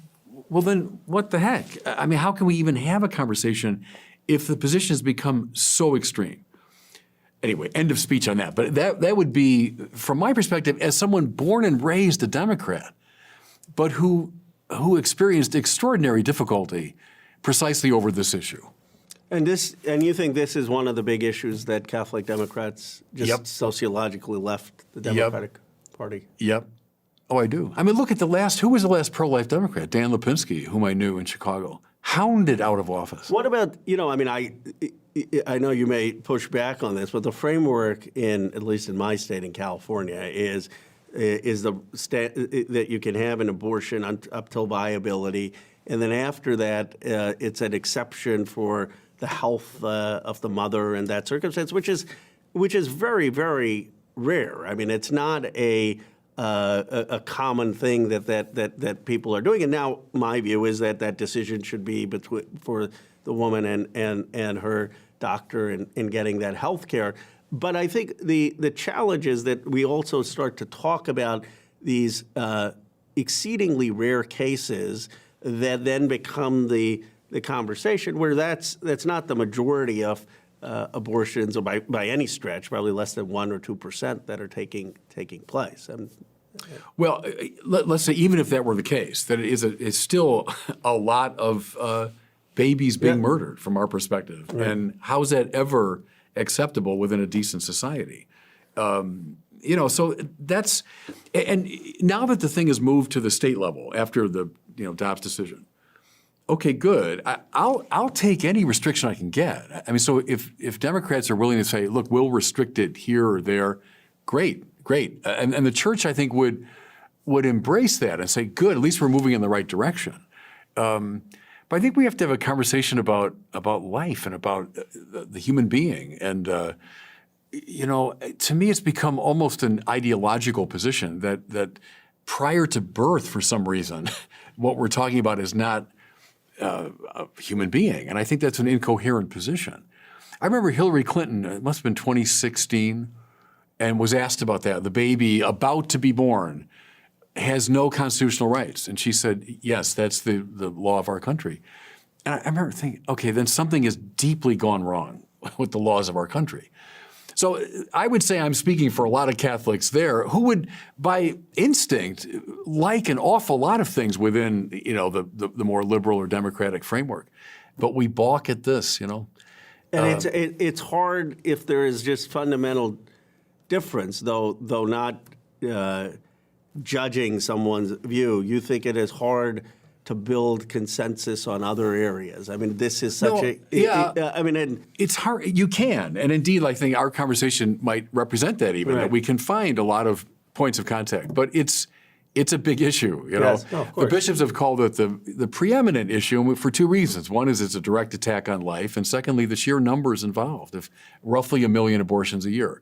well, then what the heck? I mean, how can we even have a conversation if the position has become so extreme? Anyway, end of speech on that. But that would be, from my perspective, as someone born and raised a Democrat, but who experienced extraordinary difficulty precisely over this issue.
And you think this is one of the big issues that Catholic Democrats just sociologically left the Democratic Party?
Yep. Oh, I do. I mean, look at who was the last pro-life Democrat? Dan Lipinski, whom I knew in Chicago. hounded out of office.
What about, I mean, I know you may push back on this, but the framework at least in my state in California is that you can have an abortion up till viability, and then after that, it's an exception for the health of the mother in that circumstance, which is very, very rare. I mean, it's not a common thing that people are doing. And now my view is that decision should be for the woman and her doctor in getting that health care. But I think the challenge is that we also start to talk about these exceedingly rare cases that then become the conversation, where that's not the majority of abortions, or by any stretch, probably less than 1 or 2% that are taking place.
Well, let's say even if that were the case, that it's still a lot of babies being murdered from our perspective. Right. And how is that ever acceptable within a decent society? So that's, and now that the thing has moved to the state level after the Dobbs decision, okay, good. I'll take any restriction I can get. I mean, so if Democrats are willing to say, look, we'll restrict it here or there, great. And the church, I think, would embrace that and say, good, at least we're moving in the right direction. But I think we have to have a conversation about life and about the human being. And, to me, it's become almost an ideological position that prior to birth, for some reason, what we're talking about is not a human being. And I think that's an incoherent position. I remember Hillary Clinton, it must have been 2016, and was asked about that. The baby about to be born has no constitutional rights. And she said, yes, that's the law of our country. And I remember thinking, okay, then something has deeply gone wrong with the laws of our country. So I would say I'm speaking for a lot of Catholics there who would, by instinct, like an awful lot of things within, the more liberal or democratic framework. But we balk at this, And
it's hard if there is just fundamental difference, though not judging someone's view. You think it is hard to build consensus on other areas. I mean, this is such
it's hard. You can, and indeed, I think our conversation might represent that even, that we can find a lot of points of contact. But it's a big issue,
Yes, no, of course.
The bishops have called it the preeminent issue for two reasons. One is it's a direct attack on life, and secondly, the sheer numbers involved, of roughly 1 million abortions a year.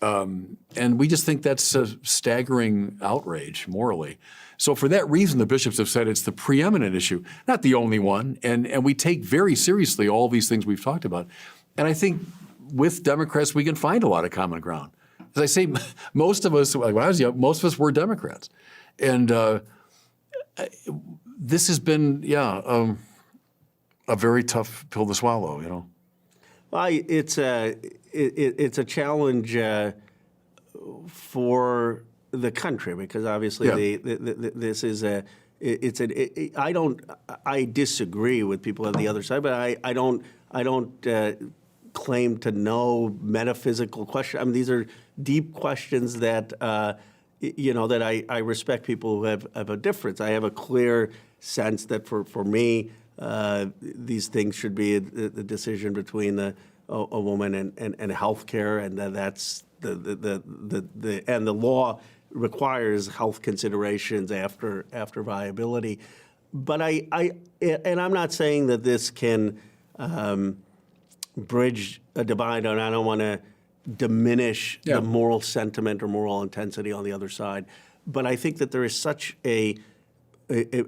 And we just think that's a staggering outrage morally. So for that reason, the bishops have said it's the preeminent issue, not the only one. And we take very seriously all these things we've talked about. And I think with Democrats, we can find a lot of common ground. As I say, most of us, when I was young, most of us were Democrats. And this has been, a very tough pill to swallow,
Well, it's a challenge for the country, because obviously this is I disagree with people on the other side, but I don't claim to know metaphysical questions. I mean, these are deep questions that that I respect people who have a difference. I have a clear sense that for me, these things should be a decision between a woman and health care, and that's and the law requires health considerations after viability. But I'm not saying that this can bridge a divide, and I don't want to diminish the moral sentiment or moral intensity on the other side. But I think that there is such a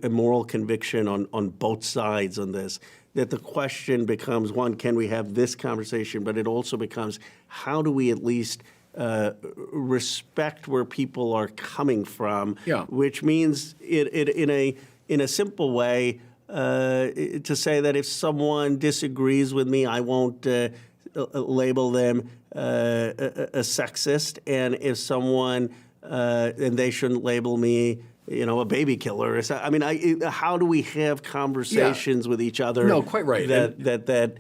moral conviction on both sides on this, that the question becomes, one, can we have this conversation? But it also becomes, how do we at least respect where people are coming from? Which means in a simple way to say that if someone disagrees with me, I won't label them a sexist, and if someone and they shouldn't label me a baby killer. I mean, how do we have conversations with each other?
No, quite right.
That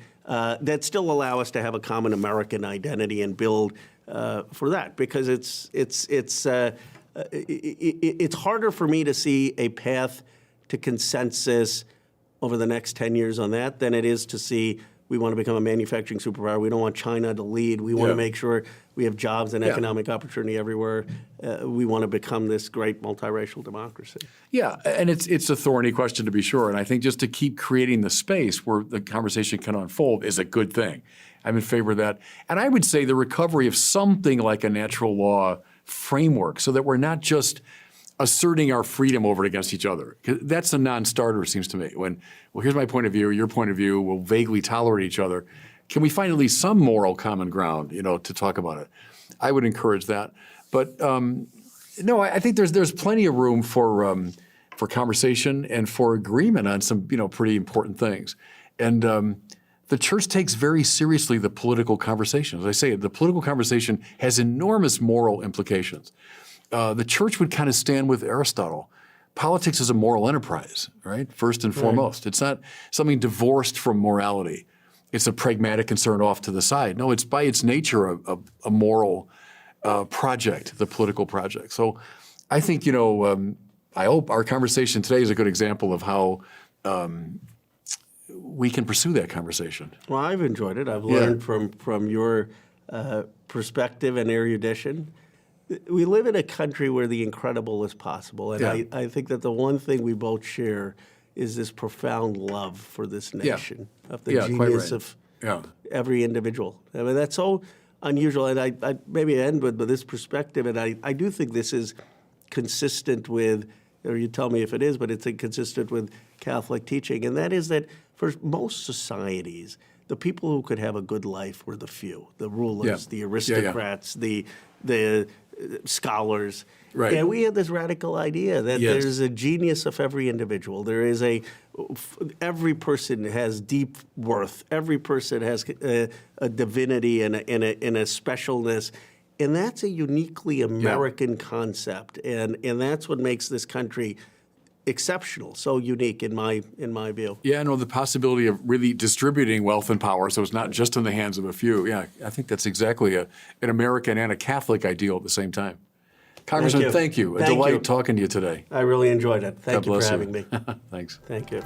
still allow us to have a common American identity and build for that, because it's harder for me to see a path to consensus over the next 10 years on that than it is to see we want to become a manufacturing superpower. We don't want China to lead. We want to make sure we have jobs and economic opportunity everywhere. We want to become this great multiracial democracy.
Yeah, and it's a thorny question to be sure. And I think just to keep creating the space where the conversation can unfold is a good thing. I'm in favor of that. And I would say the recovery of something like a natural law framework so that we're not just asserting our freedom over against each other. 'Cause that's a non-starter, it seems to me. When, well, here's my point of view, your point of view, we'll vaguely tolerate each other. Can we find at least some moral common ground, to talk about it? I would encourage that. But no, I think there's plenty of room for conversation and for agreement on some, pretty important things. And the church takes very seriously the political conversation. As I say, the political conversation has enormous moral implications. The church would kind of stand with Aristotle. Politics is a moral enterprise, right? First and foremost. It's not something divorced from morality. It's a pragmatic concern off to the side. No, it's by its nature a moral project, the political project. So I think, I hope our conversation today is a good example of how we can pursue that conversation.
Well, I've enjoyed it. I've learned from your perspective and erudition. We live in a country where the incredible is possible. And I think that the one thing we both share is this profound love for this nation, of the genius of every individual. I mean, that's so unusual. And I maybe end with this perspective. And I do think this is consistent with, or you tell me if it is, but it's consistent with Catholic teaching. And that is that for most societies, the people who could have a good life were the few, the rulers, the aristocrats, the scholars.
Right.
And we have this radical idea that there's a genius of every individual. There is every person has deep worth. Every person has a divinity and a specialness. And that's a uniquely American concept. And that's what makes this country exceptional, so unique in my view.
Yeah, no, the possibility of really distributing wealth and power so it's not just in the hands of a few. Yeah, I think that's exactly an American and a Catholic ideal at the same time. Congressman, thank you. A delight talking to you today.
I really enjoyed it. Thank you for
God bless
having me.
Thanks.
Thank you.